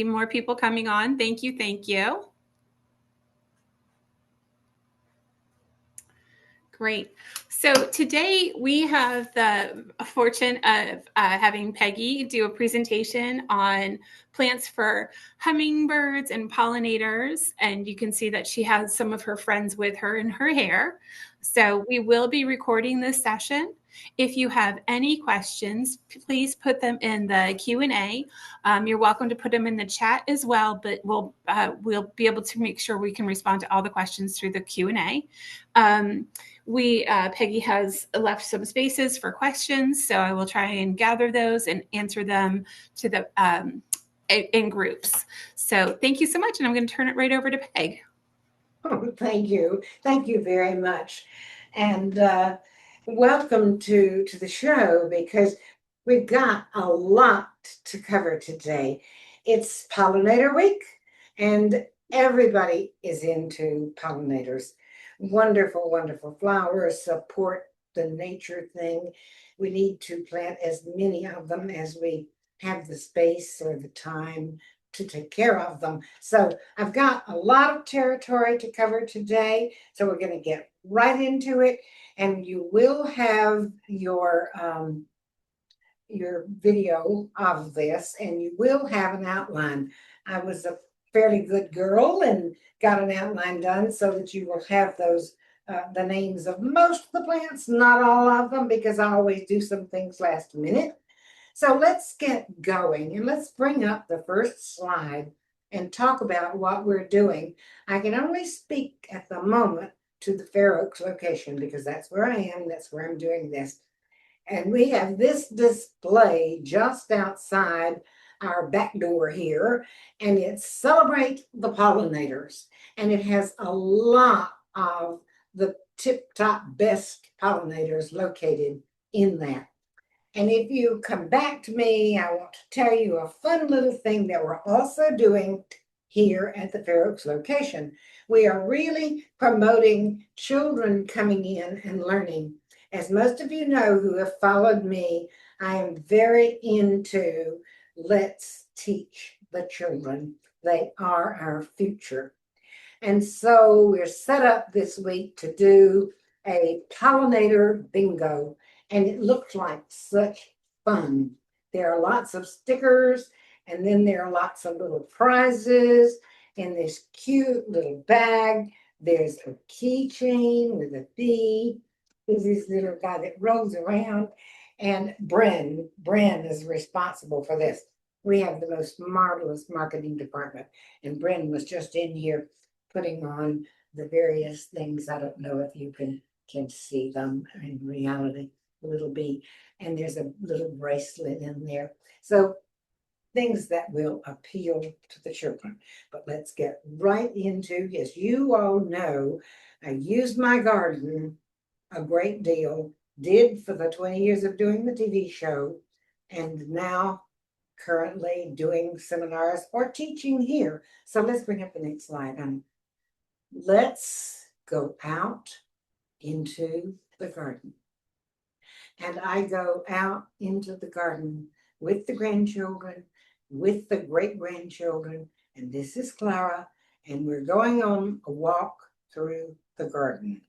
More people coming on. Thank you. Thank you. Great. So today we have the fortune of having Peggy do a presentation on plants for hummingbirds and pollinators. And you can see that she has some of her friends with her in her hair. So we will be recording this session. If you have any questions, please put them in the Q&A. You're welcome to put them in the chat as well, but we'll be able to make sure we can respond to all the questions through the Q&A. Peggy has left some spaces for questions, so I will try and gather those and answer them to the in groups. So thank you so much, and I'm going to turn it right over to Peg. Oh, thank you. Thank you very much. And welcome to the show, because we've got a lot to cover today. It's Pollinator Week, and everybody is into pollinators. Wonderful, wonderful flowers support the nature thing. We need to plant as many of them as we have the space or the time to take care of them. So I've got a lot of territory to cover today. So we're going to get right into it. And you will have your video of this, and you will have an outline. I was a fairly good girl and got an outline done so that you will have those the names of most of the plants, not all of them, because I always do some things last minute. So let's get going, and let's bring up the first slide and talk about what we're doing. I can only speak at the moment to the Fair Oaks location because that's where I am, that's where I'm doing this. And we have this display just outside our back door here, and it's Celebrate the Pollinators. And it has a lot of the tip-top best pollinators located in that. And if you come back to me, I want to tell you a fun little thing that we're also doing here at the Fair Oaks location. We are really promoting children coming in and learning. As most of you know who have followed me, I am very into let's teach the children. They are our future. And so we're set up this week to do a pollinator bingo. And it looks like such fun. There are lots of stickers, and then there are lots of little prizes in this cute little bag. There's a keychain with a bee. There's this little guy that rolls around. And Bren is responsible for this. We have the most marvelous marketing department. And Bren was just in here putting on the various things. I don't know if you can see them in reality. Little bee, and there's a little bracelet in there. So things that will appeal to the children. But let's get right into, as you all know, I used my garden a great deal, did for the 20 years of doing the TV show, and now currently doing seminars or teaching here. So let's bring up the next slide, honey. Let's go out into the garden. And I go out into the garden with the grandchildren, with the great-grandchildren, and this is Clara, and we're going on a walk through the garden.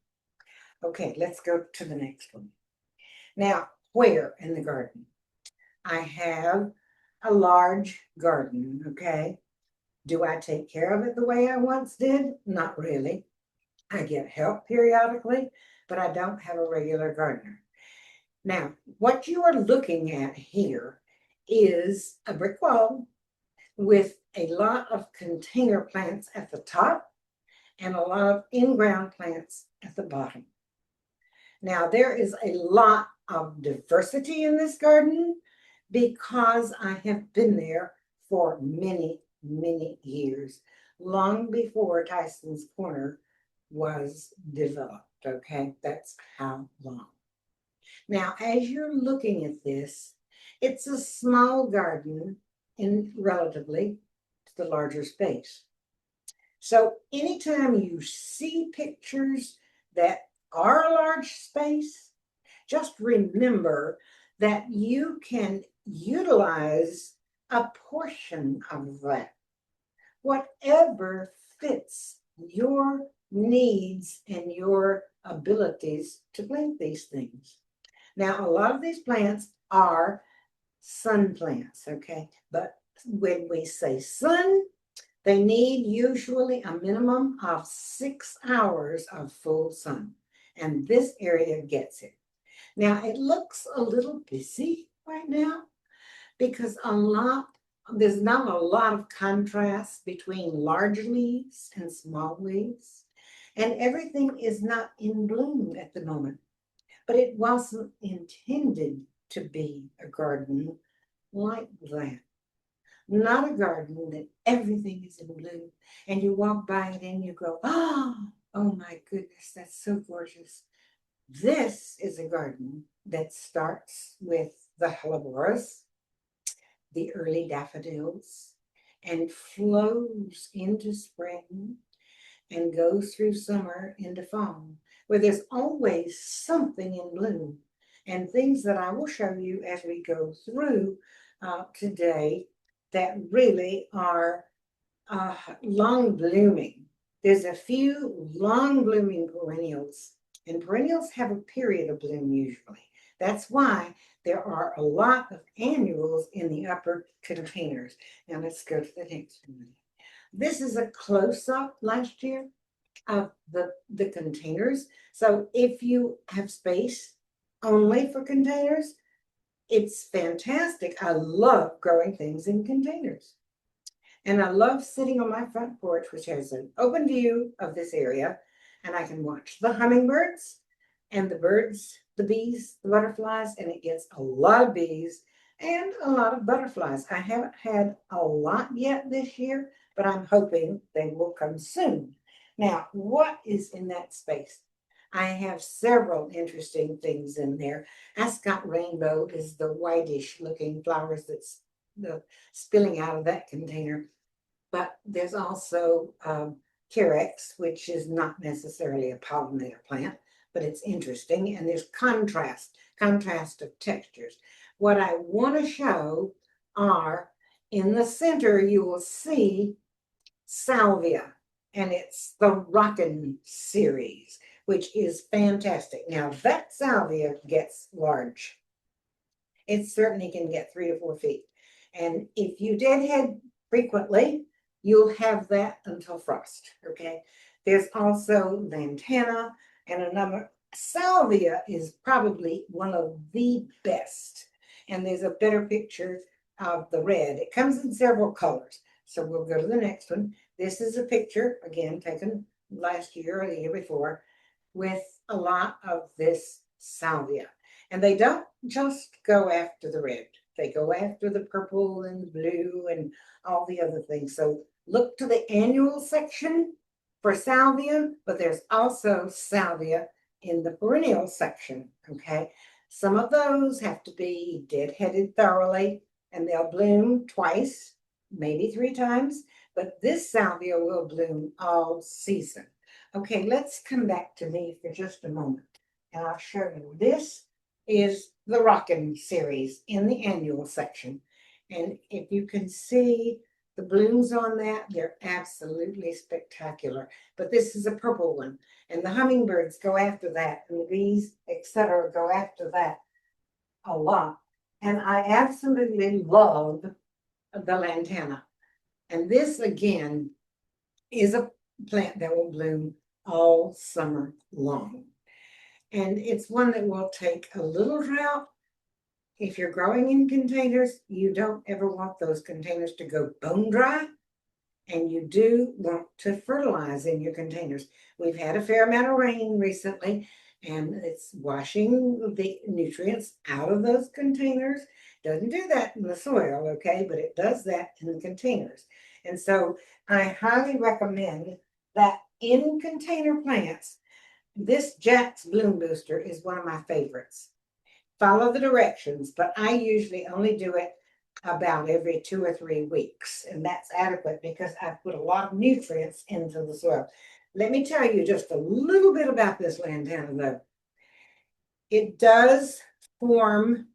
Okay, let's go to the next one. Now, where in the garden? I have a large garden, okay? Do I take care of it the way I once did? Not really. I get help periodically, but I don't have a regular gardener. Now, what you are looking at here is a brick wall with a lot of container plants at the top and a lot of in-ground plants at the bottom. Now, there is a lot of diversity in this garden because I have been there for many, many years, long before Tyson's Corner was developed, okay? That's how long. Now, as you're looking at this, it's a small garden in relatively to the larger space. So anytime you see pictures that are a large space, just remember that you can utilize a portion of that whatever fits your needs and your abilities to plant these things. Now, a lot of these plants are sun plants, okay? But when we say sun, they need usually a minimum of 6 hours of full sun. And this area gets it. Now, it looks a little busy right now because there's not a lot of contrast between large leaves and small leaves. And everything is not in bloom at the moment. But it wasn't intended to be a garden like that. Not a garden that everything is in bloom. And you walk by it and you go, oh my goodness, that's so gorgeous. This is a garden that starts with the helleborus, the early daffodils, and flows into spring and goes through summer into fall, where there's always something in bloom. And things that I will show you as we go through today that really are long blooming. There's a few long blooming perennials, and perennials have a period of bloom usually. That's why there are a lot of annuals in the upper containers. Now let's go to the next one. This is a close-up last year of the containers. So if you have space only for containers, it's fantastic. I love growing things in containers. And I love sitting on my front porch, which has an open view of this area, and I can watch the hummingbirds and the birds, the bees, the butterflies, and it gets a lot of bees and a lot of butterflies. I haven't had a lot yet this year, but I'm hoping they will come soon. Now, what is in that space? I have several interesting things in there. Ascot rainbow is the whitish looking flowers that's spilling out of that container. But there's also Carex, which is not necessarily a pollinator plant, but it's interesting. And there's contrast of textures. What I want to show are in the center, you will see salvia, and it's the Rockin' series, which is fantastic. Now, that salvia gets large. It certainly can get 3 to 4 feet. And if you deadhead frequently, you'll have that until frost, okay? There's also lantana and another. Salvia is probably one of the best. And there's a better picture of the red. It comes in several colors. So we'll go to the next one. This is a picture, again, taken last year or the year before, with a lot of this salvia. And they don't just go after the red. They go after the purple and blue and all the other things. So look to the annual section for salvia, but there's also salvia in the perennial section, okay? Some of those have to be deadheaded thoroughly, and they'll bloom twice, maybe 3 times, but this salvia will bloom all season. Okay, let's come back to me for just a moment, and I'll show you. This is the Rockin' series in the annual section. And if you can see the blooms on that, they're absolutely spectacular. But this is a purple one. And the hummingbirds go after that, and the bees, etc., go after that a lot. And I absolutely love the lantana. And this, again, is a plant that will bloom all summer long. And it's one that will take a little drought. If you're growing in containers, you don't ever want those containers to go bone dry. And you do want to fertilize in your containers. We've had a fair amount of rain recently, and it's washing the nutrients out of those containers. Doesn't do that in the soil, okay, but it does that in the containers. And so I highly recommend that in container plants, this Jack's Bloom Booster is one of my favorites. Follow the directions, but I usually only do it about every 2 or 3 weeks, and that's adequate because I put a lot of nutrients into the soil. Let me tell you just a little bit about this lantana, though. It does form,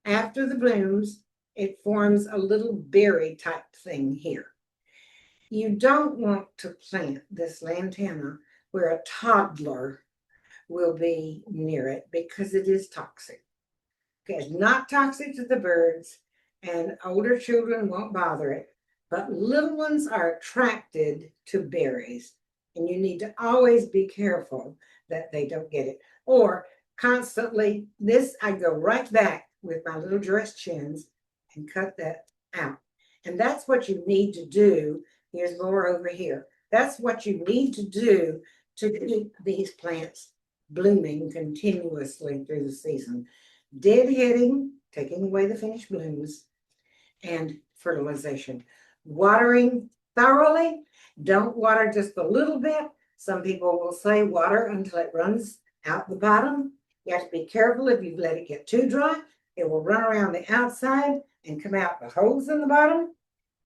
after the blooms, it forms a little berry type thing here. You don't want to plant this lantana where a toddler will be near it because it is toxic. Okay, it's not toxic to the birds, and older children won't bother it, but little ones are attracted to berries, and you need to always be careful that they don't get it. Or constantly, this I go right back with my little dress chins and cut that out. And that's what you need to do. Here's more over here. That's what you need to do to keep these plants blooming continuously through the season. Deadheading, taking away the finished blooms, and fertilization. Watering thoroughly. Don't water just a little bit. Some people will say water until it runs out the bottom. You have to be careful. If you let it get too dry, it will run around the outside and come out the holes in the bottom,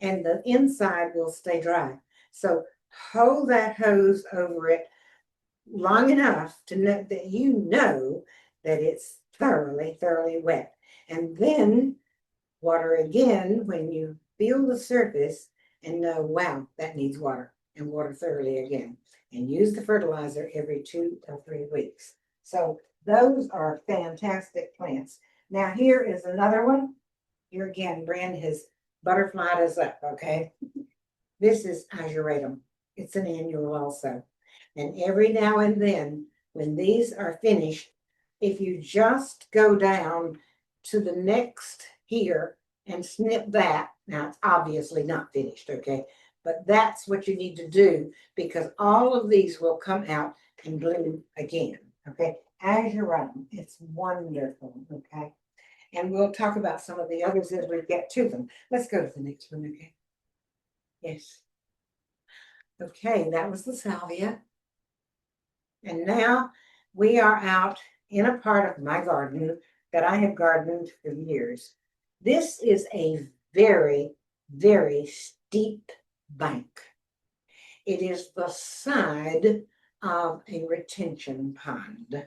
and the inside will stay dry. So hold that hose over it long enough to know that you know that it's thoroughly, thoroughly wet. And then water again when you feel the surface and know, wow, that needs water, and water thoroughly again. And use the fertilizer every 2 or 3 weeks. So those are fantastic plants. Now here is another one. Here again, Brand has butterflied us up, okay? This is Ageratum. It's an annual also. And every now and then, when these are finished, if you just go down to the next here and snip that, now it's obviously not finished, okay? But that's what you need to do, because all of these will come out and bloom again, okay? Ageratum, it's wonderful, okay? And we'll talk about some of the others as we get to them. Let's go to the next one, okay? Yes. Okay, that was the salvia. And now we are out in a part of my garden that I have gardened for years. This is a very, very steep bank. It is the side of a retention pond.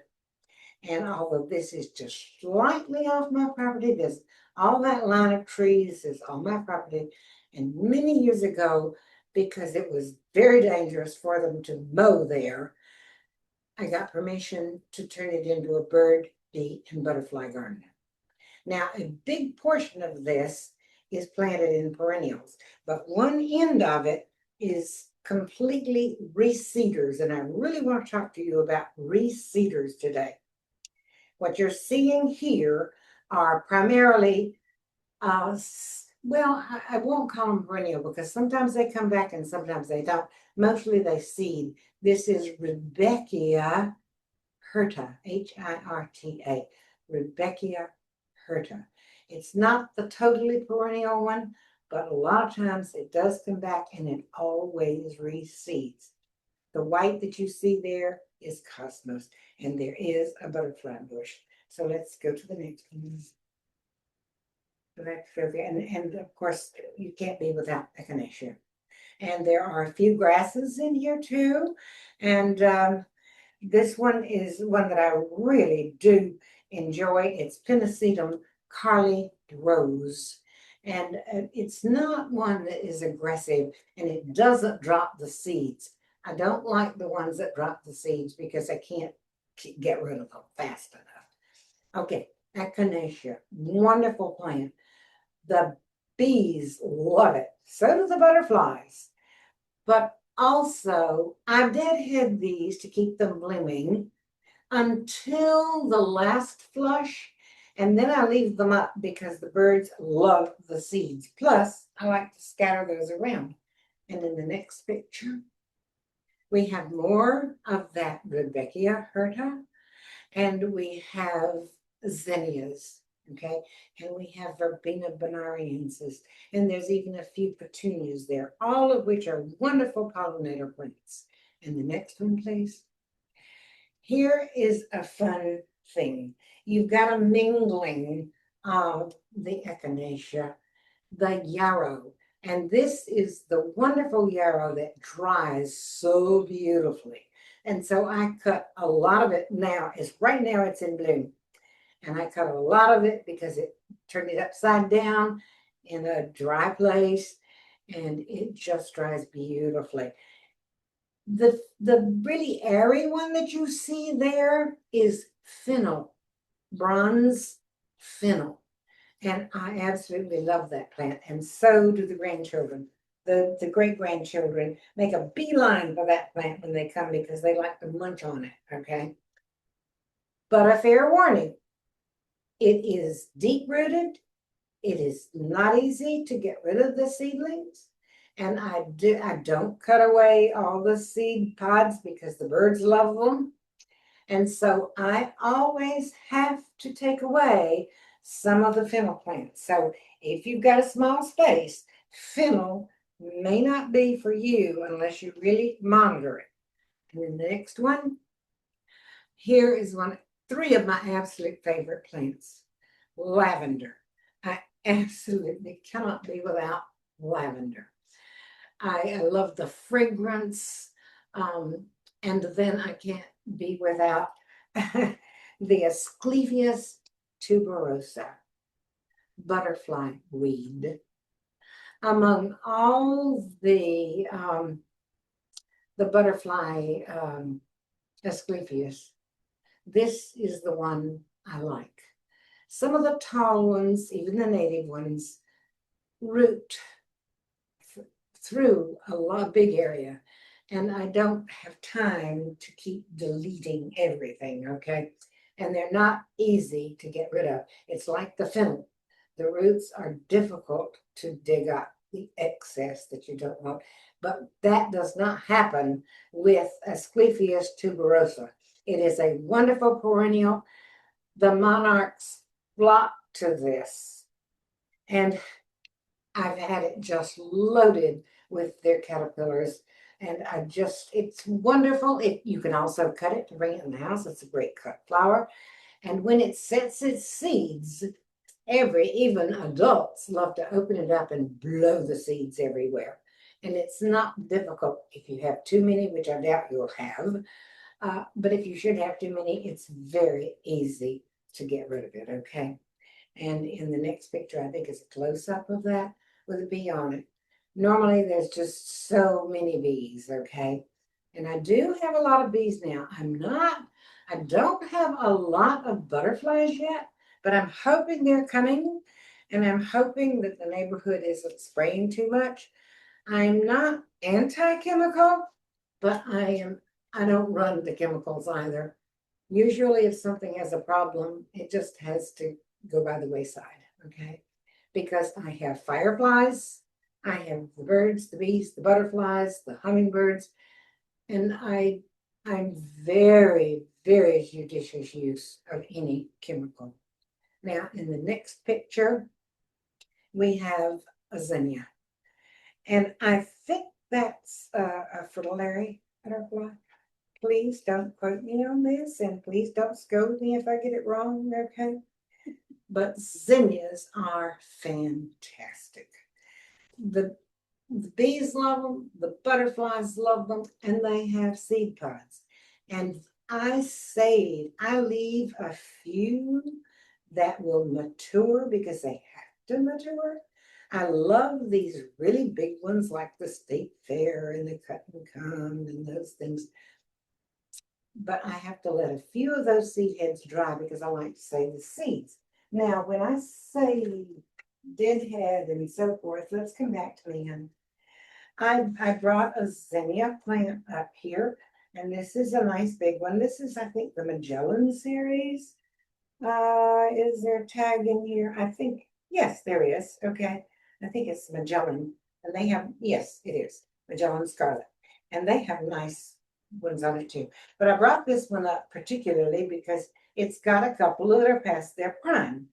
And although this is just slightly off my property, there's all that line of trees is on my property. And many years ago, because it was very dangerous for them to mow there, I got permission to turn it into a bird, bee, and butterfly garden. Now, a big portion of this is planted in perennials, but one end of it is completely reseeders, and I really want to talk to you about reseeders today. What you're seeing here are primarily, well, I won't call them perennial because sometimes they come back and sometimes they don't. Mostly they seed. This is Rudbeckia hirta, Hirta, Rudbeckia hirta. It's not the totally perennial one, but a lot of times it does come back and it always reseeds. The white that you see there is cosmos, and there is a butterfly bush. So let's go to the next one. And of course, you can't be without echinacea. And there are a few grasses in here too. And this one is one that I really do enjoy. It's Pennisetum Carly Rose. And it's not one that is aggressive, and it doesn't drop the seeds. I don't like the ones that drop the seeds because I can't get rid of them fast enough. Okay, echinacea, wonderful plant. The bees love it. So do the butterflies. But also, I deadhead these to keep them blooming until the last flush, and then I leave them up because the birds love the seeds. Plus, I like to scatter those around. And in the next picture, we have more of that Rudbeckia hirta, and we have zinnias, okay? And we have Verbena bonariensis, and there's even a few petunias there, all of which are wonderful pollinator plants. And the next one, please. Here is a fun thing. You've got a mingling of the echinacea, the yarrow. And this is the wonderful yarrow that dries so beautifully. And so I cut a lot of it now. Right now it's in bloom. And I cut a lot of it because it turned it upside down in a dry place. and it just dries beautifully. The really airy one that you see there is fennel, bronze fennel. And I absolutely love that plant, and so do the grandchildren. The great-grandchildren make a beeline for that plant when they come because they like to munch on it, okay? But a fair warning, it is deep-rooted. It is not easy to get rid of the seedlings. And I don't cut away all the seed pods because the birds love them. And so I always have to take away some of the fennel plants. So if you've got a small space, fennel may not be for you unless you really monitor it. And then the next one, here is three of my absolute favorite plants. Lavender. I absolutely cannot be without lavender. I love the fragrance, and then I can't be without the Asclepias tuberosa, butterfly weed. Among all the butterfly Asclepias, this is the one I like. Some of the tall ones, even the native ones, root through a big area, and I don't have time to keep deleting everything, okay? And they're not easy to get rid of. It's like the fennel. The roots are difficult to dig up, the excess that you don't want, but that does not happen with Asclepias tuberosa. It is a wonderful perennial. The monarchs flock to this, and I've had it just loaded with their caterpillars, and it's wonderful. You can also cut it to bring it in the house. It's a great cut flower. And when it sets its seeds, even adults love to open it up and blow the seeds everywhere. And it's not difficult if you have too many, which I doubt you'll have. But if you should have too many, it's very easy to get rid of it, okay? And in the next picture, I think it's a close-up of that with a bee on it. Normally, there's just so many bees, okay? And I do have a lot of bees now. I don't have a lot of butterflies yet, but I'm hoping they're coming, and I'm hoping that the neighborhood isn't spraying too much. I'm not anti-chemical, but I don't run the chemicals either. Usually, if something has a problem, it just has to go by the wayside, okay? Because I have fireflies, I have the birds, the bees, the butterflies, the hummingbirds, and I'm very, very judicious use of any chemical. Now, in the next picture, we have a zinnia. And I think that's a fritillary butterfly. Please don't quote me on this, and please don't scold me if I get it wrong, okay? But zinnias are fantastic. The bees love them, the butterflies love them, and they have seed pods. And I leave a few that will mature because they have to mature. I love these really big ones like the State Fair and the Cut and Come and those things. But I have to let a few of those seed heads dry because I like to save the seeds. Now, when I say deadhead and so forth, let's come back to me. I brought a zinnia plant up here, and this is a nice big one. This is, I think, the Magellan series. Is there a tag in here? I think, yes, there is. Okay. I think it's Magellan. And they have, yes, it is Magellan Scarlet. And they have nice ones on it too. But I brought this one up particularly because it's got a couple that are past their prime.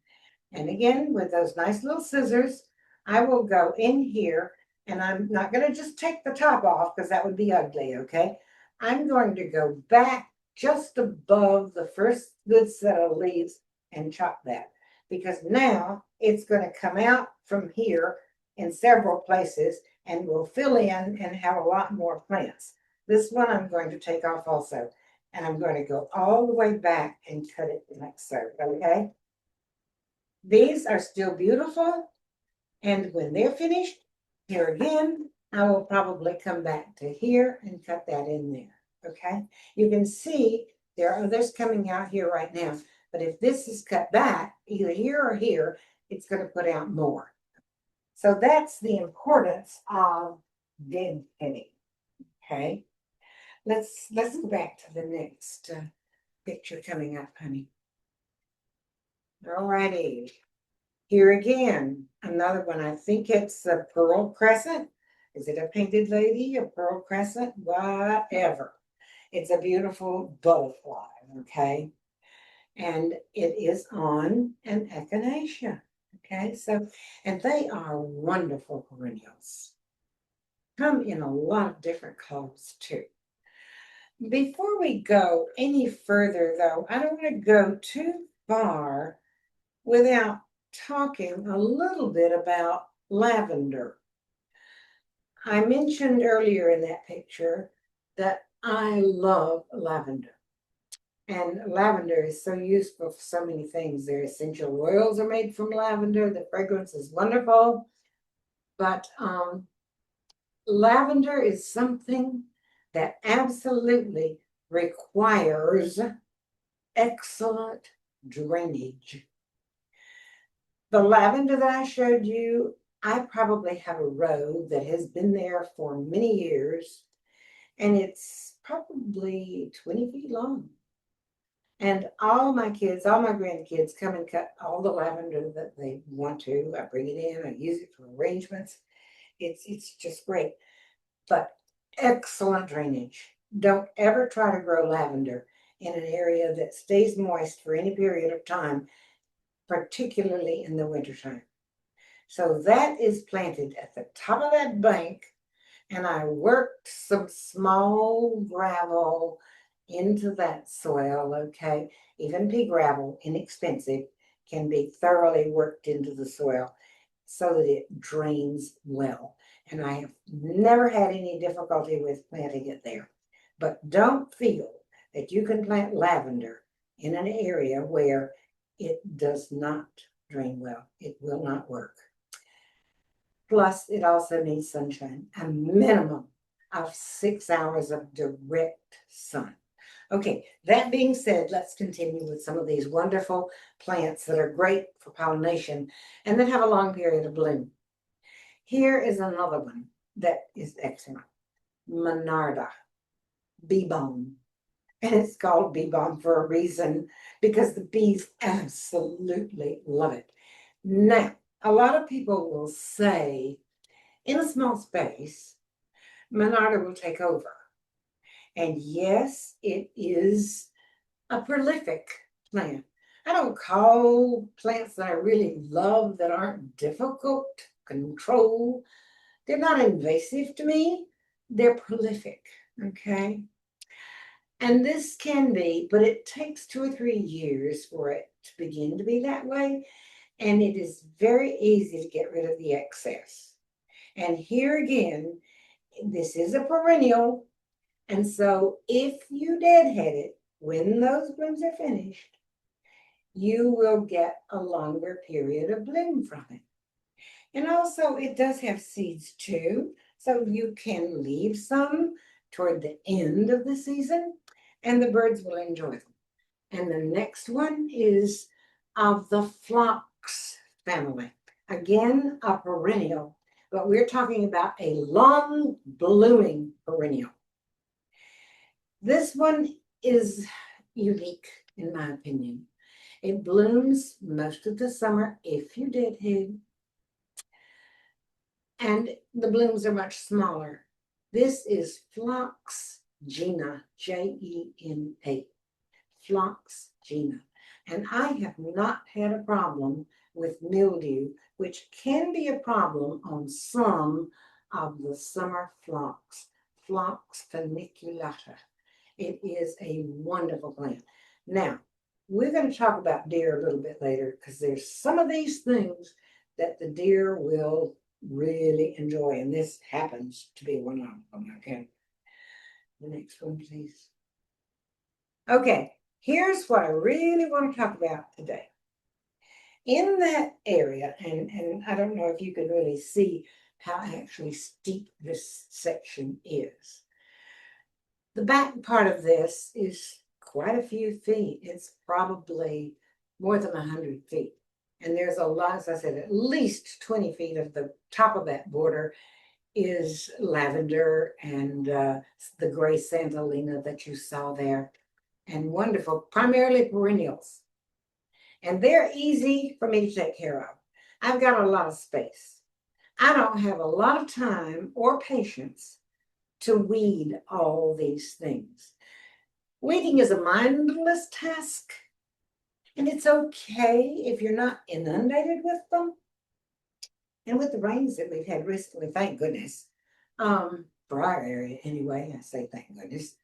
And again, with those nice little scissors, I will go in here, and I'm not going to just take the top off because that would be ugly, okay? I'm going to go back just above the first good set of leaves and chop that, because now it's going to come out from here in several places and will fill in and have a lot more plants. This one I'm going to take off also, and I'm going to go all the way back and cut it like so, okay? These are still beautiful, and when they're finished, Here again, I will probably come back to here and cut that in there, okay? You can see there are others coming out here right now, but if this is cut back, either here or here, it's going to put out more. So that's the importance of deadheading, okay? Let's go back to the next picture coming up, honey. All righty. Here again, another one. I think it's a pearl crescent. Is it a painted lady, a pearl crescent? Whatever. It's a beautiful butterfly, okay? And it is on an echinacea, okay? So, and they are wonderful perennials. Come in a lot of different colors too. Before we go any further, though, I don't want to go too far without talking a little bit about lavender. I mentioned earlier in that picture that I love lavender. And lavender is so useful for so many things. Their essential oils are made from lavender. The fragrance is wonderful. But lavender is something that absolutely requires excellent drainage. The lavender that I showed you, I probably have a row that has been there for many years, and it's probably 20 feet long. And all my kids, all my grandkids come and cut all the lavender that they want to. I bring it in, I use it for arrangements. It's just great. But excellent drainage. Don't ever try to grow lavender in an area that stays moist for any period of time, particularly in the wintertime. So that is planted at the top of that bank, and I worked some small gravel into that soil, okay? Even pea gravel, inexpensive, can be thoroughly worked into the soil so that it drains well. And I have never had any difficulty with planting it there. But don't feel that you can plant lavender in an area where it does not drain well. It will not work. Plus, it also needs sunshine, a minimum of 6 hours of direct sun. Okay, that being said, let's continue with some of these wonderful plants that are great for pollination and that have a long period of bloom. Here is another one that is excellent. Monarda, bee balm. And it's called bee balm for a reason because the bees absolutely love it. Now, a lot of people will say, in a small space, Monarda will take over. And yes, it is a prolific plant. I don't call plants that I really love that aren't difficult to control. They're not invasive to me. They're prolific, okay? And this can be, but it takes 2 or 3 years for it to begin to be that way. And it is very easy to get rid of the excess. And here again, this is a perennial. And so if you deadhead it, when those blooms are finished, you will get a longer period of bloom from it. And also it does have seeds too. So you can leave some toward the end of the season and the birds will enjoy them. And the next one is of the phlox family. Again, a perennial, but we're talking about a long blooming perennial. This one is unique, in my opinion. It blooms most of the summer if you deadhead, and the blooms are much smaller. This is Phlox Gina, Jena. Phlox Gina. And I have not had a problem with mildew, which can be a problem on some of the summer phlox, Phlox funiculata. It is a wonderful plant. Now, we're going to talk about deer a little bit later because there's some of these things that the deer will really enjoy, and this happens to be one of them, okay? The next one, please. Okay, here's what I really want to talk about today. In that area, and I don't know if you can really see how actually steep this section is. The back part of this is quite a few feet. It's probably more than 100 feet. And there's a lot, as I said, at least 20 feet of the top of that border is lavender and the gray Santolina that you saw there, and wonderful, primarily perennials. And they're easy for me to take care of. I've got a lot of space. I don't have a lot of time or patience to weed all these things. Weeding is a mindless task, and it's okay if you're not inundated with them. And with the rains that we've had recently, thank goodness, for our area anyway, I say thank goodness,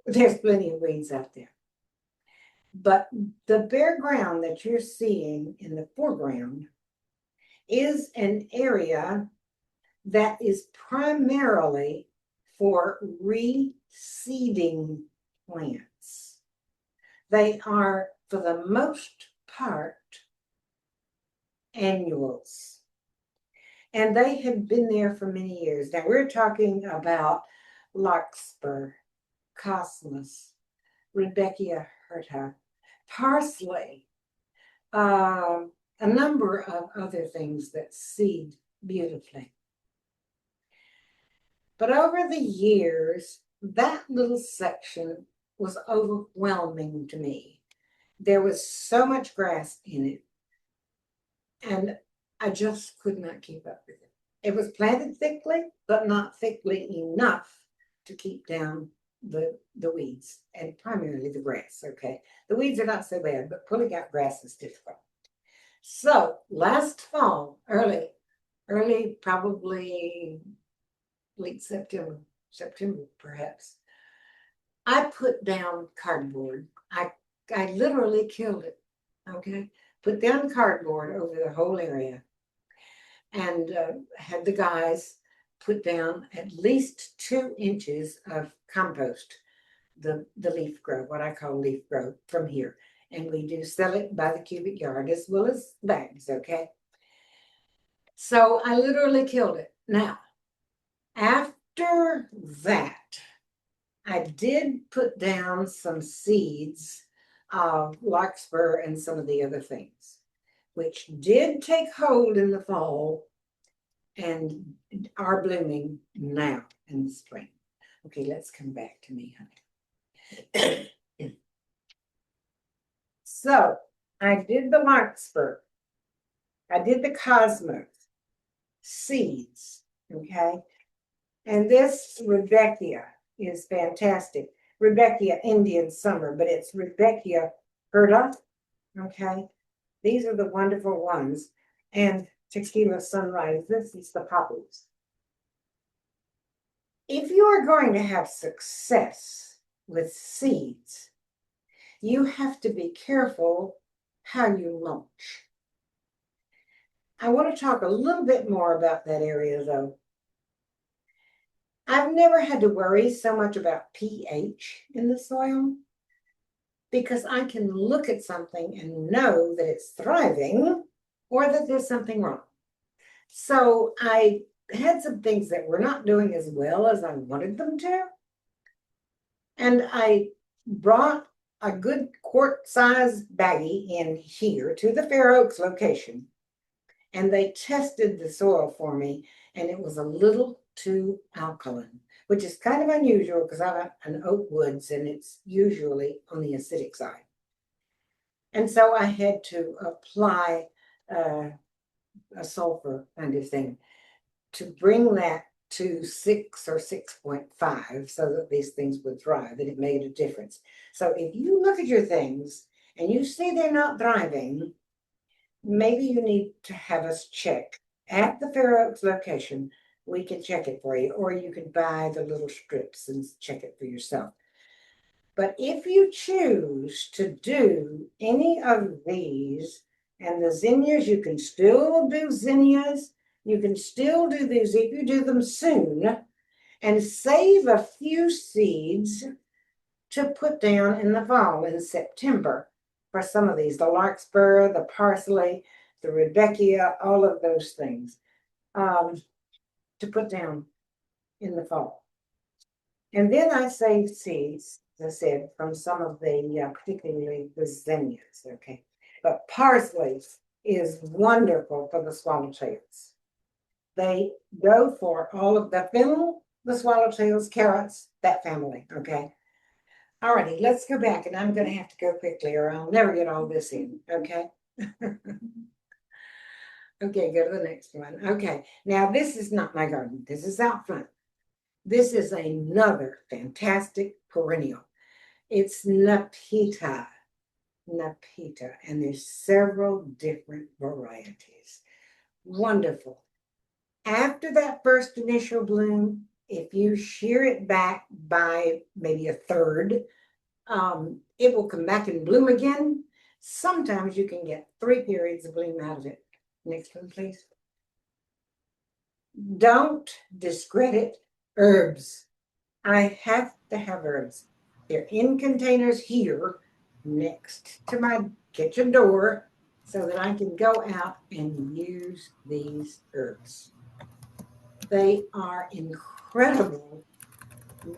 there's plenty of weeds out there. But the bare ground that you're seeing in the foreground is an area that is primarily for reseeding plants. They are, for the most part, annuals. And they have been there for many years. Now we're talking about larkspur, cosmos, Rudbeckia hirta, parsley, a number of other things that seed beautifully. But over the years, that little section was overwhelming to me. There was so much grass in it, and I just could not keep up with it. It was planted thickly, but not thickly enough to keep down the weeds, and primarily the grass, okay? The weeds are not so bad, but pulling out grass is difficult. So last fall, early, probably late September perhaps, I put down cardboard. I literally killed it, okay? Put down cardboard over the whole area, and had the guys put down at least 2 inches of compost, the leaf grow, what I call leaf grow, from here. And we do sell it by the cubic yard as well as bags, okay? So I literally killed it. Now, after that, I did put down some seeds of larkspur and some of the other things, which did take hold in the fall and are blooming now in the spring. Okay, let's come back to me, honey. So I did the larkspur. I did the cosmos, seeds, okay? And this Rudbeckia is fantastic. Rudbeckia Indian Summer, but it's Rudbeckia hirta, okay? These are the wonderful ones. And Tequila Sunrise, this is the poppies. If you are going to have success with seeds, you have to be careful how you mulch. I want to talk a little bit more about that area though. I've never had to worry so much about pH in the soil because I can look at something and know that it's thriving or that there's something wrong. So I had some things that were not doing as well as I wanted them to. And I brought a good quart-size baggie in here to the Fair Oaks location. And they tested the soil for me, and it was a little too alkaline, which is kind of unusual because I'm an oak woods and it's usually on the acidic side. And so I had to apply a sulfur kind of thing to bring that to 6 or 6.5 so that these things would thrive, and it made a difference. So if you look at your things and you see they're not thriving, maybe you need to have us check at the Fair Oaks location. We can check it for you, or you can buy the little strips and check it for yourself. But if you choose to do any of these, and the zinnias, you can still do zinnias. You can still do these if you do them soon, and save a few seeds to put down in the fall in September for some of these, the larkspur, the parsley, the Rudbeckia, all of those things. to put down in the fall. And then I saved seeds, as I said, from some of the, particularly the zinnias, okay? But parsley is wonderful for the swallowtails. They go for all of the fennel, the swallowtails, carrots, that family, okay? Alrighty, let's go back, and I'm going to have to go quickly or I'll never get all this in, okay? Okay, go to the next one. Okay, now this is not my garden. This is out front. This is another fantastic perennial. It's Nepeta, and there's several different varieties. Wonderful. After that first initial bloom, if you shear it back by maybe a third, it will come back and bloom again. Sometimes you can get 3 periods of bloom out of it. Next one, please. Don't discredit herbs. I have to have herbs. They're in containers here next to my kitchen door so that I can go out and use these herbs. They are incredible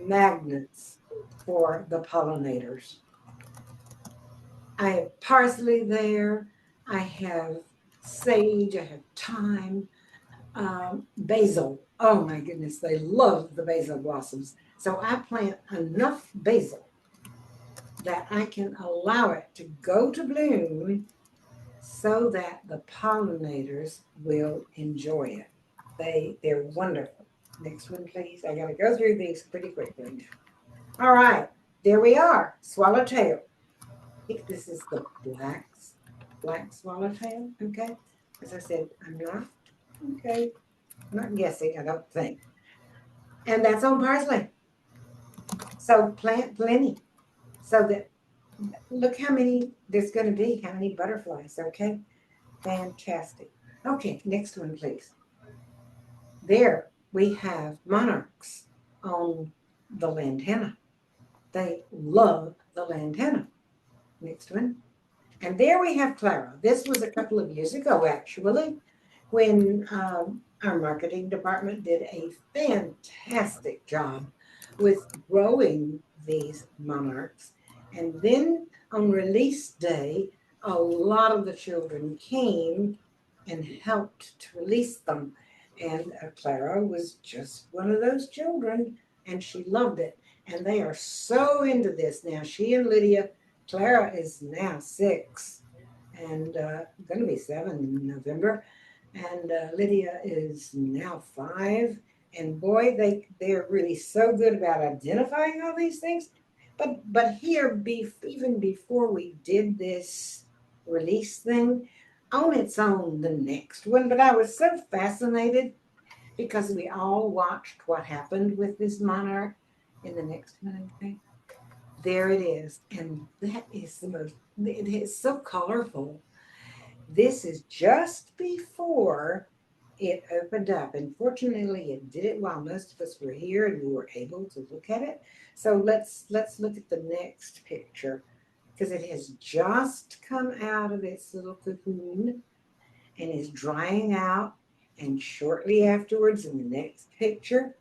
magnets for the pollinators. I have parsley there. I have sage. I have thyme. Basil. Oh my goodness, they love the basil blossoms. So I plant enough basil that I can allow it to go to bloom so that the pollinators will enjoy it. They're wonderful. Next one, please. I got to go through these pretty quickly now. All right, there we are. Swallowtail. I think this is the black swallowtail. Okay. As I said, I'm not guessing, I don't think. And that's on parsley. So plant plenty. So that, look how many there's going to be, how many butterflies, okay? Fantastic. Okay, next one, please. There we have monarchs on the lantana. They love the lantana. Next one. And there we have Clara. This was a couple of years ago, actually, when our marketing department did a fantastic job with growing these monarchs. And then on release day, a lot of the children came and helped to release them. And Clara was just one of those children, and she loved it. And they are so into this now. She and Lydia, Clara is now 6 and going to be 7 in November. And Lydia is now 5. And boy, they're really so good about identifying all these things. But here, even before we did this release thing, on its own, the next one. But I was so fascinated because we all watched what happened with this monarch in the next one, I think. There it is. And that is it is so colorful. This is just before it opened up. And fortunately, it did it while most of us were here and we were able to look at it. So let's look at the next picture because it has just come out of its little cocoon and is drying out. And shortly afterwards, in the next picture,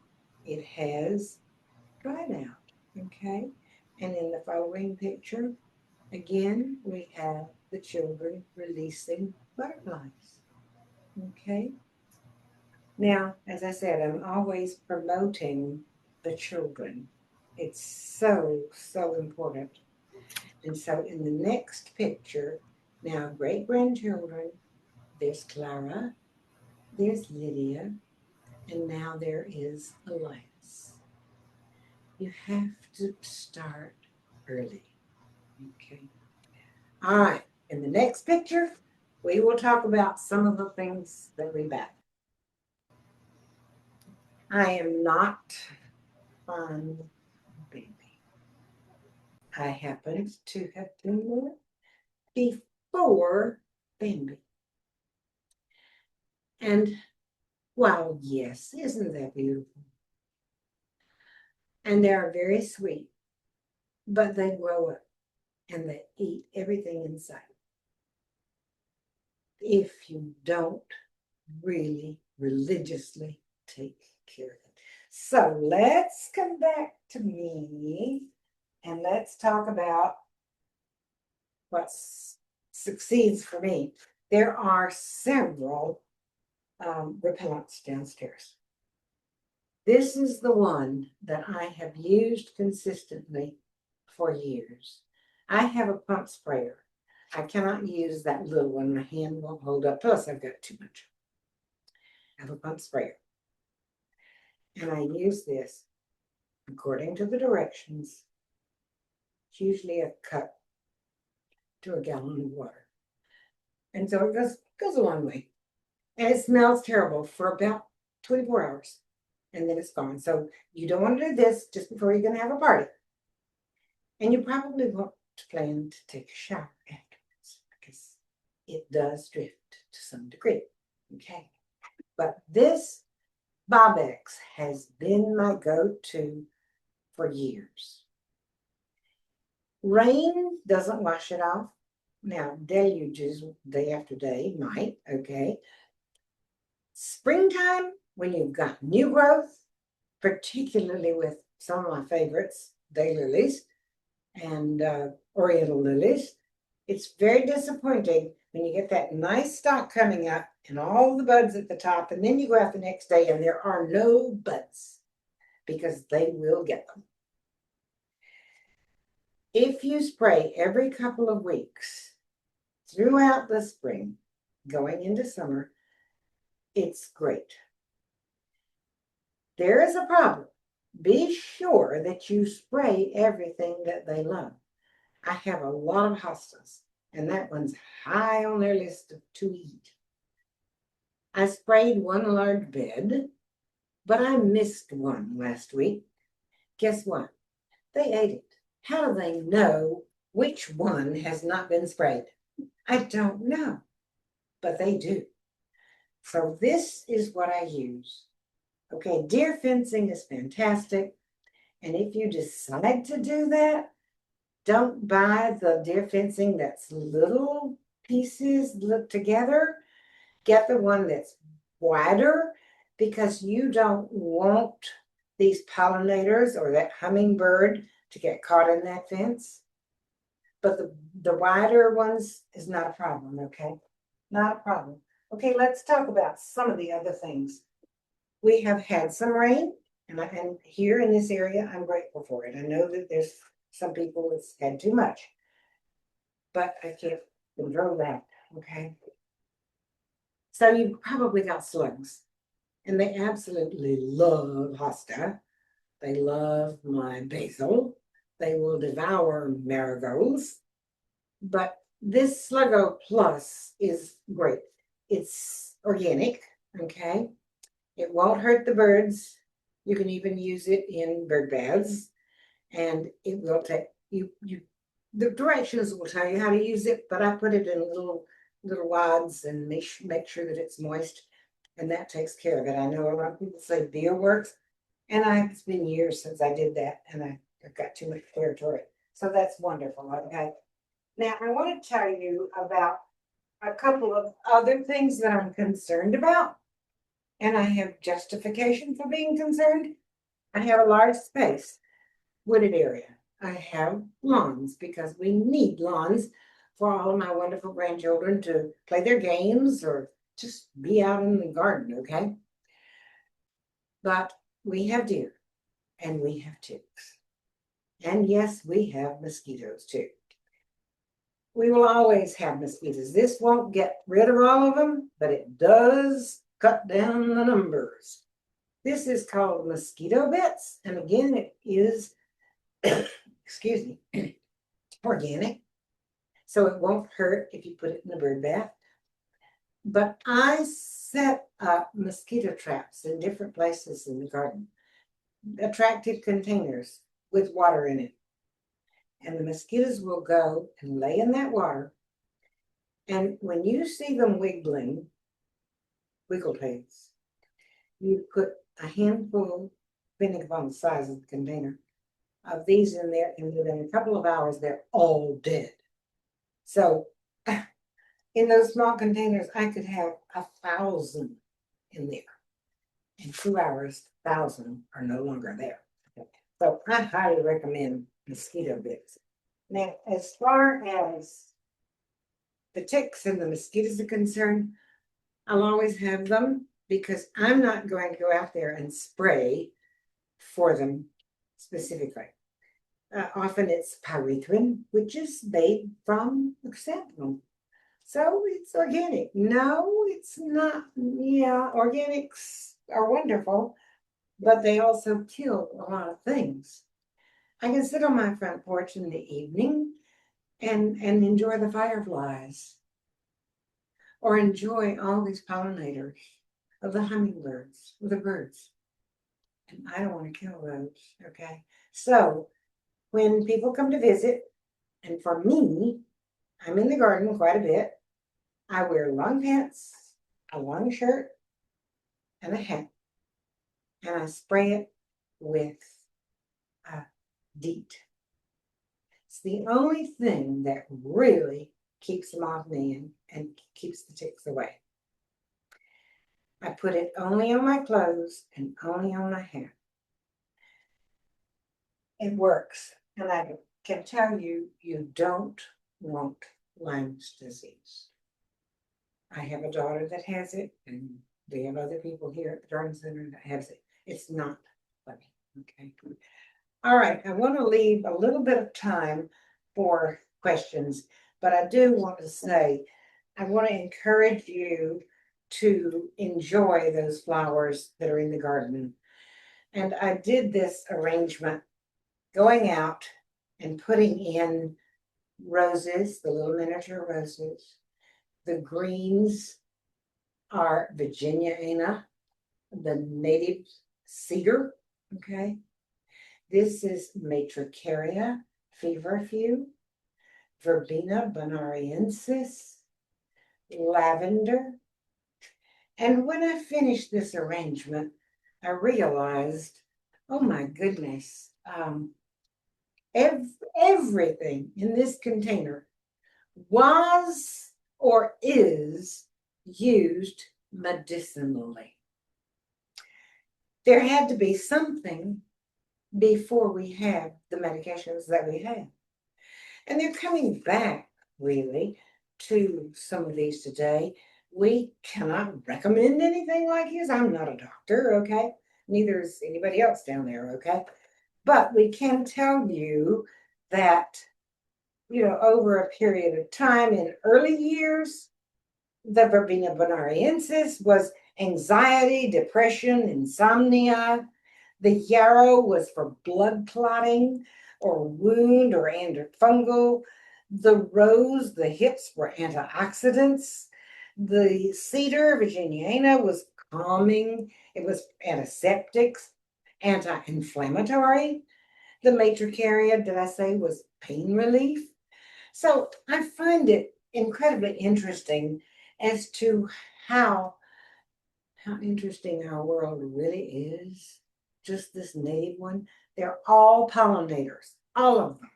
it has dried out. Okay. And in the following picture, again, we have the children releasing butterflies. Okay. Now, as I said, I'm always promoting the children. It's so, so important. And so in the next picture, now great-grandchildren, there's Clara, there's Lydia, and now there is Elias. You have to start early. Okay. All right. In the next picture, we will talk about some of the things that we bat. I am not on baby. I happened to have been there before Bambi. And wow, yes, isn't that beautiful? And they are very sweet, but they grow up and they eat everything inside. If you don't really religiously take care of it. So let's come back to me and let's talk about what succeeds for me. There are several repellents downstairs. This is the one that I have used consistently for years. I have a pump sprayer. I cannot use that little one. My hand won't hold up. Plus, I've got too much. I have a pump sprayer. And I use this according to the directions. It's usually a cup to a gallon of water. And so it goes a long way. And it smells terrible for about 24 hours. And then it's gone. So you don't want to do this just before you're going to have a party. And you probably want to plan to take a shower afterwards because it does drift to some degree. Okay. But this Bobex has been my go-to for years. Rain doesn't wash it off. Now, deluges day after day might, okay. Springtime, when you've got new growth, particularly with some of my favorites, daylilies and oriental lilies, it's very disappointing when you get that nice stalk coming up and all the buds at the top, and then you go out the next day and there are no buds because they will get them. If you spray every couple of weeks throughout the spring, going into summer, it's great. There is a problem. Be sure that you spray everything that they love. I have a lot of hostas, and that one's high on their list to eat. I sprayed one large bed, but I missed one last week. Guess what? They ate it. How do they know which one has not been sprayed? I don't know, but they do. So this is what I use. Okay, deer fencing is fantastic. And if you decide to do that, don't buy the deer fencing that's little pieces look together. Get the one that's wider because you don't want these pollinators or that hummingbird to get caught in that fence. But the wider ones is not a problem, okay? Not a problem. Okay, let's talk about some of the other things. We have had some rain, and here in this area, I'm grateful for it. I know that there's some people that's had too much, but I can't control that, okay? So you've probably got slugs, and they absolutely love hosta. They love my basil. They will devour marigolds. But this Sluggo Plus is great. It's organic, okay? It won't hurt the birds. You can even use it in bird baths. And it will take the directions will tell you how to use it, but I put it in little wads and make sure that it's moist. And that takes care of it. I know a lot of people say Bier works. And it's been years since I did that, and I've got too much territory. So that's wonderful, okay? Now, I want to tell you about a couple of other things that I'm concerned about, and I have justification for being concerned. I have a large space, wooded area. I have lawns because we need lawns for all of my wonderful grandchildren to play their games or just be out in the garden, okay? But we have deer, and we have ticks. And yes, we have mosquitoes too. We will always have mosquitoes. This won't get rid of all of them, but it does cut down the numbers. This is called mosquito bits. And again, it is, excuse me, organic. So it won't hurt if you put it in a bird bath. But I set up mosquito traps in different places in the garden. Attractive containers with water in it. And the mosquitoes will go and lay in that water. And when you see them wiggling, wiggle tails, you put a handful, depending upon the size of the container, of these in there, and within a couple of hours, they're all dead. So in those small containers, I could have 1,000 in there. In 2 hours, 1,000 are no longer there. So I highly recommend mosquito bits. Now, as far as the ticks and the mosquitoes are concerned, I'll always have them because I'm not going to go out there and spray for them specifically. Often it's pyrethrin, which is made from chrysanthemum. So it's organic. No, it's not. Yeah, organics are wonderful, but they also kill a lot of things. I can sit on my front porch in the evening and enjoy the fireflies or enjoy all these pollinators of the hummingbirds, the birds. And I don't want to kill those, okay? So when people come to visit, and for me, I'm in the garden quite a bit. I wear long pants, a long shirt, and a hat. And I spray it with DEET. It's the only thing that really keeps them off me and keeps the ticks away. I put it only on my clothes and only on my hair. It works. And I can tell you, you don't want Lyme's disease. I have a daughter that has it, and we have other people here at the Garden Center that has it. It's not funny. Okay. All right. I want to leave a little bit of time for questions, but I do want to say, I want to encourage you to enjoy those flowers that are in the garden. And I did this arrangement going out and putting in roses, the little miniature roses. The greens are Virginiana, the native cedar, okay? This is Matricaria feverfew, Verbena bonariensis, lavender. And when I finished this arrangement, I realized, oh my goodness, everything in this container was or is used medicinally. There had to be something before we have the medications that we have. And they're coming back, really, to some of these today. We cannot recommend anything like this. I'm not a doctor, okay? Neither is anybody else down there, okay? But we can tell you that, over a period of time in early years, the Verbena bonariensis was anxiety, depression, insomnia. The yarrow was for blood clotting or wound or antifungal. The rose, the hips were antioxidants. The cedar, Virginiana, was calming. It was antiseptics, anti-inflammatory. The matricaria, did I say, was pain relief? So I find it incredibly interesting as to how interesting our world really is. Just this native one. They're all pollinators, all of them,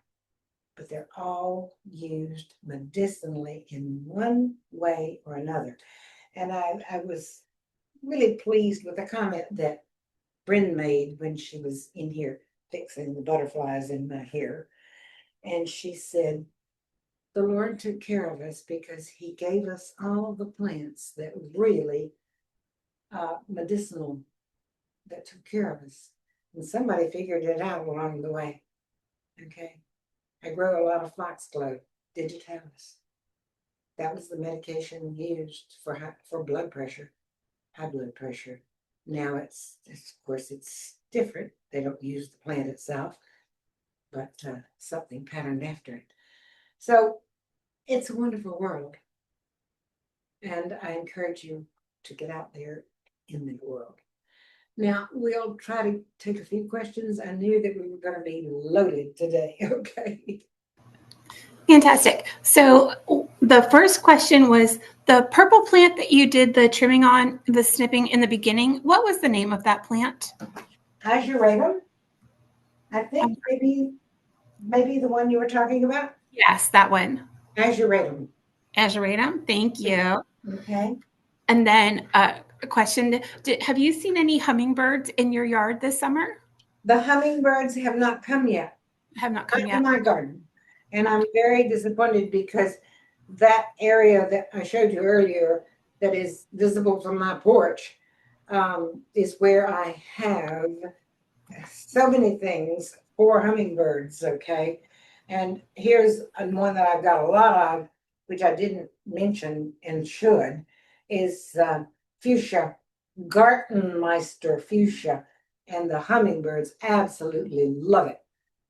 but they're all used medicinally in one way or another. And I was really pleased with the comment that Bryn made when she was in here fixing the butterflies in my hair. And she said, the Lord took care of us because he gave us all the plants that really medicinal, that took care of us. And somebody figured it out along the way. Okay. I grow a lot of foxglove, digitalis. That was the medication used for blood pressure, high blood pressure. Now it's of course, it's different. They don't use the plant itself, but something patterned after it. So it's a wonderful world. And I encourage you to get out there in the world. Now, we'll try to take a few questions. I knew that we were going to be loaded today. Okay. Fantastic. So the first question was the purple plant that you did the trimming on, the snipping in the beginning. What was the name of that plant? Azuratum. I think maybe the one you were talking about. Yes, that one. Azuratum. Azuratum. Thank you. Okay. And then a question. Have you seen any hummingbirds in your yard this summer? The hummingbirds have not come yet. Have not come Not in yet. my garden. And I'm very disappointed because that area that I showed you earlier that is visible from my porch is where I have so many things for hummingbirds, okay? And here's one that I've got a lot of, which I didn't mention and should, is fuchsia, Gartenmeister fuchsia, and the hummingbirds absolutely love it.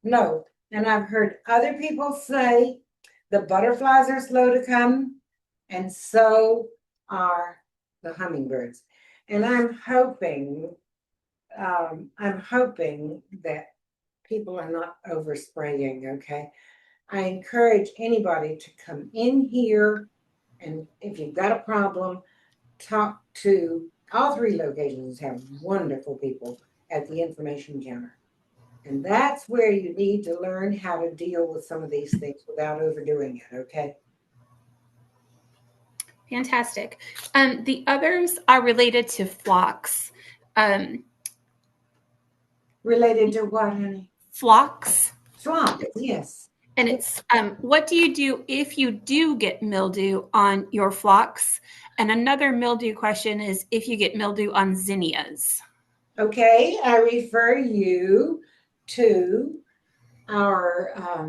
No, and I've heard other people say the butterflies are slow to come, and so are the hummingbirds. And I'm hoping that people are not overspraying, okay? I encourage anybody to come in here, and if you've got a problem, talk to all three locations have wonderful people at the information counter. And that's where you need to learn how to deal with some of these things without overdoing it, okay? Fantastic. The others are related to phlox. Related to what, honey? Phlox. Swamp, yes. And it's what do you do if you do get mildew on your phlox? And another mildew question is if you get mildew on zinnias. Okay, I refer you to our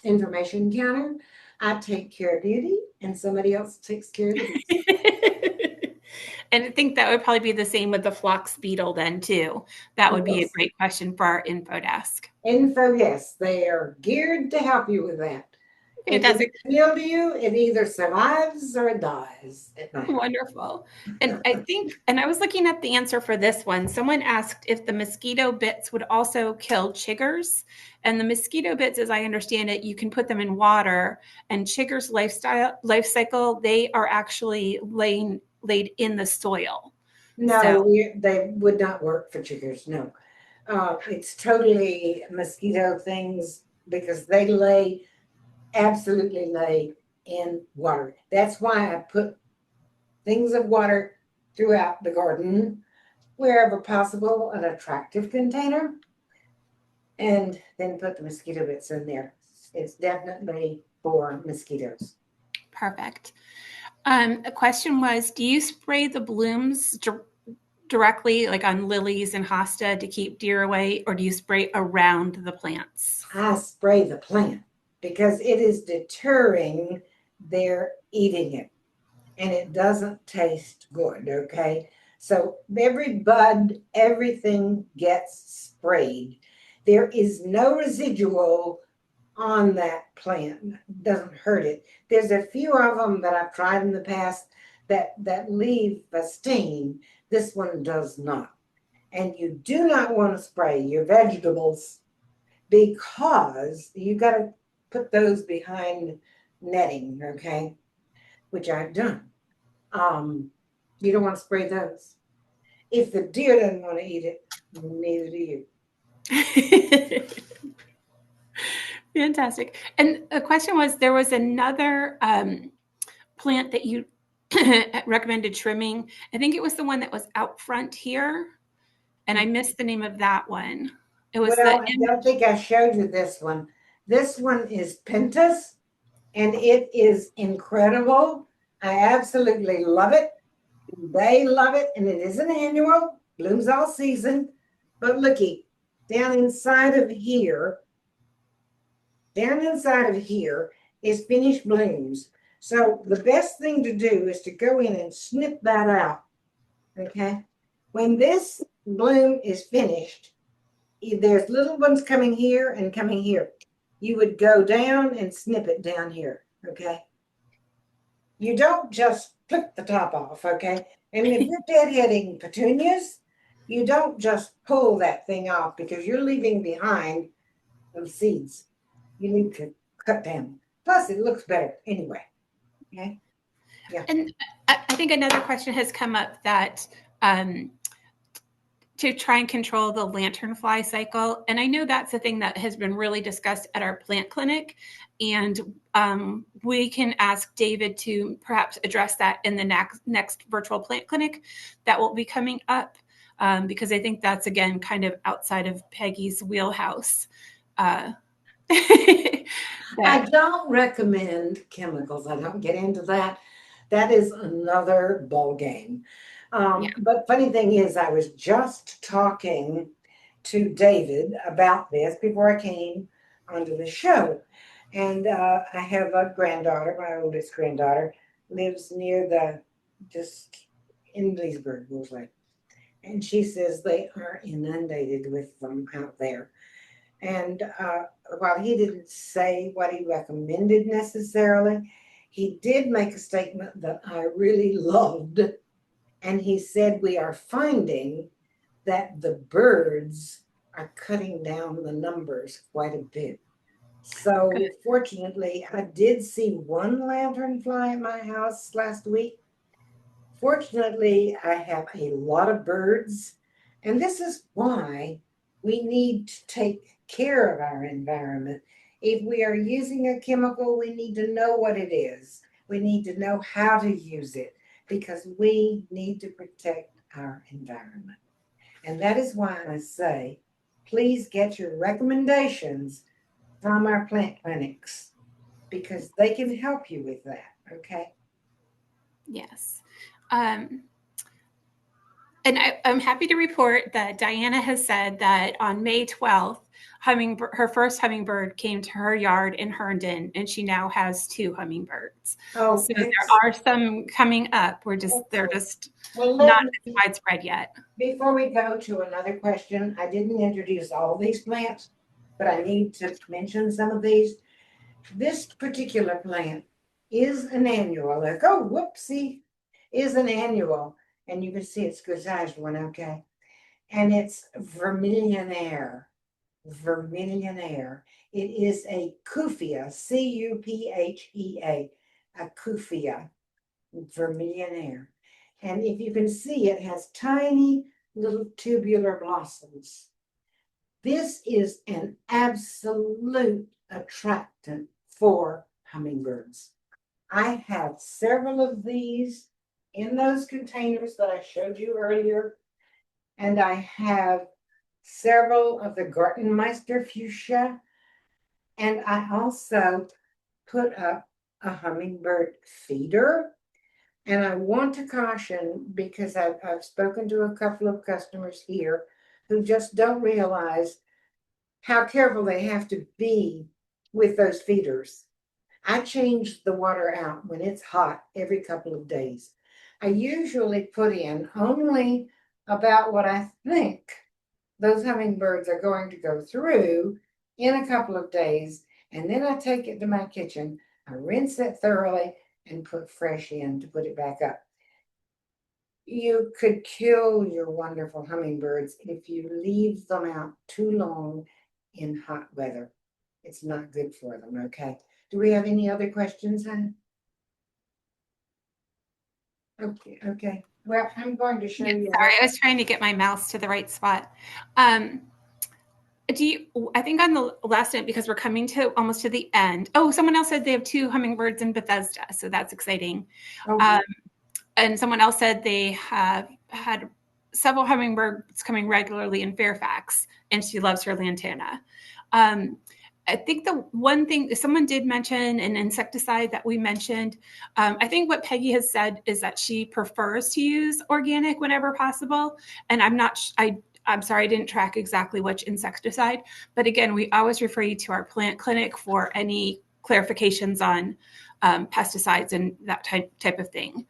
information counter. I take care of beauty, and somebody else takes care of the beast. And I think that would probably be the same with the phlox beetle then too. That would be a Yes. great question for our info desk. Info, yes, they are geared to help you with that. If Fantastic. it appeals to you, it either survives or it dies at night. Wonderful. And I think, and I was looking at the answer for this one. Someone asked if the mosquito bits would also kill chiggers. And the mosquito bits, as I understand it, you can put them in water. And chiggers' life cycle, they are actually laid in the soil. No, So, they would not work for chiggers. No, it's totally mosquito things because they absolutely lay in water. That's why I put things of water throughout the garden, wherever possible, an attractive container, and then put the mosquito bits in there. It's definitely for mosquitoes. perfect. A question was, do you spray the blooms directly, like on lilies and hosta, to keep deer away, or do you spray around the plants? I spray the plant because it is deterring their eating it, and it doesn't taste good, okay? So every bud, everything gets sprayed. There is no residual on that plant. Doesn't hurt it. There's a few of them that I've tried in the past that leave a stain. This one does not. And you do not want to spray your vegetables because you got to put those behind netting, okay? Which I've done. You don't want to spray those. If the deer doesn't want to eat it, neither do you. Fantastic. And the question was, there was another plant that you recommended trimming. I think it was the one that was out front here, and I missed the name of that one. It was Well, I don't think I showed you this one. This one is Pentas, and it is incredible. I absolutely love it. They love it, and it is an annual, blooms all season. But looky, down inside of here is finished blooms. So the best thing to do is to go in and snip that out. Okay. When this bloom is finished, there's little ones coming here and coming here. You would go down and snip it down here. Okay. You don't just clip the top off. Okay. And if you're deadheading petunias, you don't just pull that thing off because you're leaving behind those seeds. You need to cut down. Plus, it looks better anyway. Okay. Yeah. And I think another question has come up that to try and control the lanternfly cycle. And I know that's a thing that has been really discussed at our plant clinic. And we can ask David to perhaps address that in the next virtual plant clinic that will be coming up, because I think that's, again, kind of outside of Peggy's wheelhouse. I don't recommend chemicals. I don't get into that. That is another ball game. Yeah. But funny thing is, I was just talking to David about this before I came onto the show. And I have a granddaughter, my oldest granddaughter, lives near the just in Leesburg, mostly. And she says they are inundated with them out there. And while he didn't say what he recommended necessarily, he did make a statement that I really loved. And he said, we are finding that the birds are cutting down the numbers quite a bit. So, Good. fortunately, I did see one lanternfly at my house last week. Fortunately, I have a lot of birds, and this is why we need to take care of our environment. If we are using a chemical, we need to know what it is. We need to know how to use it because we need to protect our environment. And that is why I say, please get your recommendations from our plant clinics because they can help you with that. Okay. Yes. Um, and I'm happy to report that Diana has said that on May 12th, her first hummingbird came to her yard in Herndon, and she now has 2 hummingbirds. Oh, So there are some coming up. They're just well, not as widespread yet. before we go to another question, I didn't introduce all these plants, but I need to mention some of these. This particular plant is an annual. Like, oh, whoopsie, is an annual. And you can see it's good sized one, okay? And it's vermillionaire. Vermillionaire. It is a Cuphea, Cuphea, a Cuphea, vermillionaire. And if you can see, it has tiny little tubular blossoms. This is an absolute attractant for hummingbirds. I have several of these in those containers that I showed you earlier, and I have several of the Gartenmeister fuchsia, and I also put up a hummingbird feeder. And I want to caution because I've spoken to a couple of customers here who just don't realize how careful they have to be with those feeders. I change the water out when it's hot every couple of days. I usually put in only about what I think those hummingbirds are going to go through in a couple of days. And then I take it to my kitchen, I rinse it thoroughly, and put fresh in to put it back up. You could kill your wonderful hummingbirds if you leave them out too long in hot weather. It's not good for them, okay? Do we have any other questions, hon? Okay, okay. Well, I'm going to show you. Sorry, I was trying to get my mouse to the right spot. I think on the last night, because we're coming to almost to the end. Oh, someone else said they have 2 hummingbirds in Bethesda, so that's exciting. Okay. And someone else said they have had several hummingbirds coming regularly in Fairfax, and she loves her lantana. I think the one thing someone did mention an insecticide that we mentioned. I think what Peggy has said is that she prefers to use organic whenever possible. And I'm sorry, I didn't track exactly which insecticide. But again, we always refer you to our plant clinic for any clarifications on pesticides and that type of thing.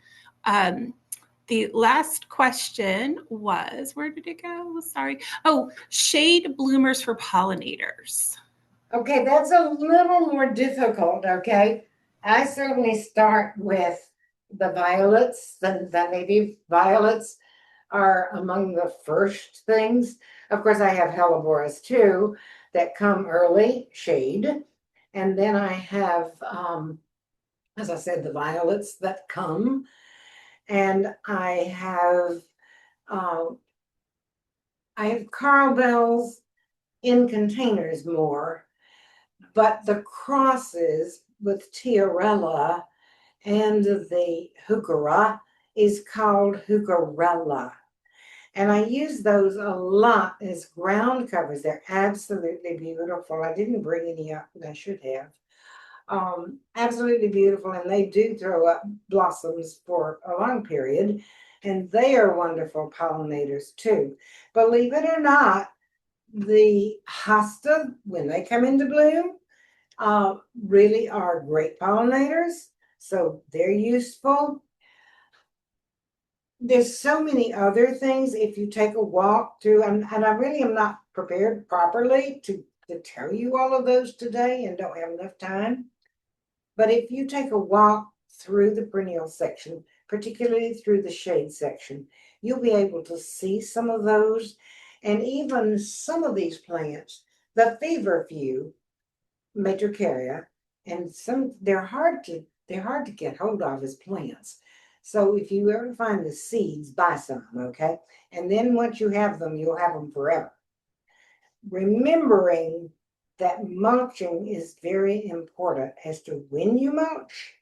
The last question was, where did it go? Sorry. Oh, shade bloomers for pollinators. Okay, that's a little more difficult, okay? I certainly start with the violets, the native violets are among the first things. Of course, I have helleborus too that come early, shade. And then I have, as I said, the violets that come. And I have I have coral bells in containers more, but the crosses with tiarella and the heuchera is called heucherella. And I use those a lot as ground covers. They're absolutely beautiful. I didn't bring any up, but I should have. Absolutely beautiful, and they do throw up blossoms for a long period, and they are wonderful pollinators too. Believe it or not, the hosta, when they come into bloom, really are great pollinators, so they're useful. There's so many other things. If you take a walk through, and I really am not prepared properly to tell you all of those today and don't have enough time. But if you take a walk through the perennial section, particularly through the shade section, you'll be able to see some of those. And even some of these plants, the feverfew, matricaria, and some they're hard to get hold of as plants. So if you ever find the seeds, buy some, okay? And then once you have them, you'll have them forever. Remembering that mulching is very important as to when you mulch.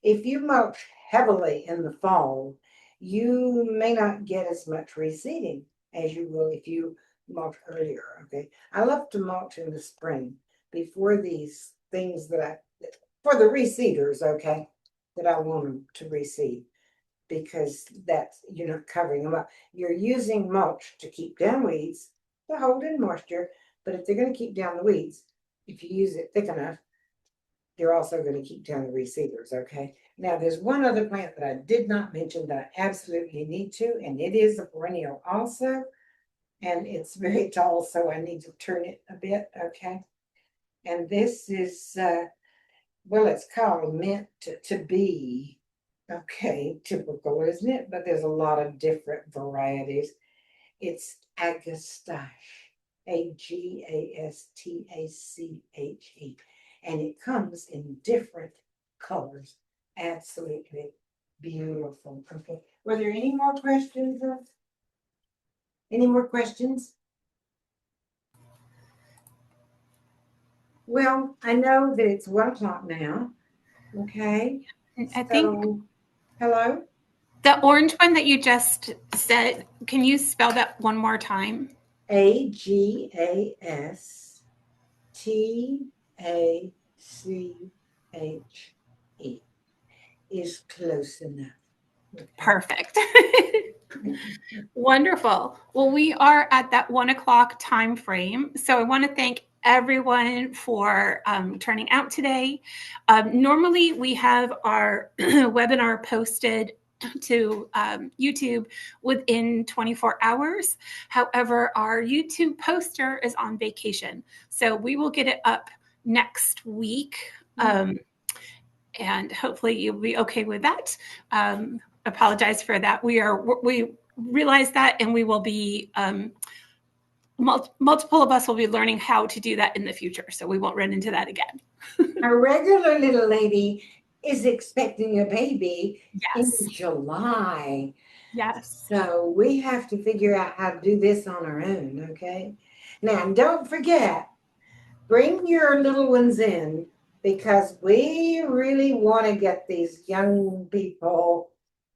If you mulch heavily in the fall, you may not get as much reseeding as you will if you mulch earlier, okay? I love to mulch in the spring before these things for the reseeders, okay, that I want them to reseed, because that's, you're not covering them up. You're using mulch to keep down weeds, to hold in moisture, but if they're going to keep down the weeds, if you use it thick enough, they're also going to keep down the reseeders, okay? Now, there's one other plant that I did not mention that I absolutely need to, and it is a perennial also, and it's very tall, so I need to turn it a bit, okay? And this is, well, it's called meant to be, okay, typical, isn't it? But there's a lot of different varieties. It's agastache, Agastache, and it comes in different colors. Absolutely beautiful. Okay. Were there any more questions? Any more questions? Well, I know that it's 1 o'clock now. Okay. I think So, hello? the orange one that you just said, can you spell that one more time? Agastache is close enough. Okay. Perfect. Wonderful. Well, we are at that 1 o'clock time frame. So I want to thank everyone for turning out today. Normally, we have our webinar posted to YouTube within 24 hours. However, our YouTube poster is on vacation. So we will get it up next week. And hopefully you'll be okay with that. Apologize for that. We realize that, and we will be multiple of us will be learning how to do that in the future, so we won't run into that again. A regular little lady is expecting a baby in Yes. July. Yes. So we have to figure out how to do this on our own, okay? Now, don't forget, bring your little ones in, because we really want to get these young people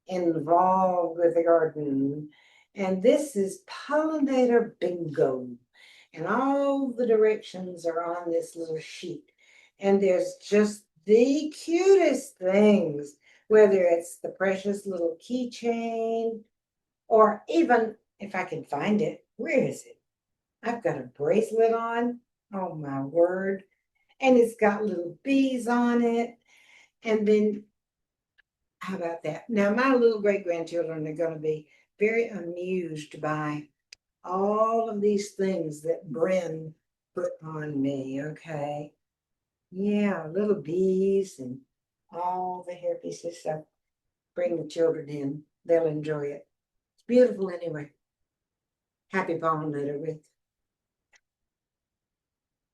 involved with the garden. And this is pollinator bingo. And all the directions are on this little sheet. And there's just the cutest things, whether it's the precious little keychain, or even if I can find it, where is it? I've got a bracelet on. Oh my word. And it's got little bees on it. And then, how about that? Now, my little great grandchildren are going to be very amused by all of these things that Bryn put on me, okay? Yeah, little bees and all the hair pieces. So bring the children in. They'll enjoy it. It's beautiful anyway. Happy pollinator with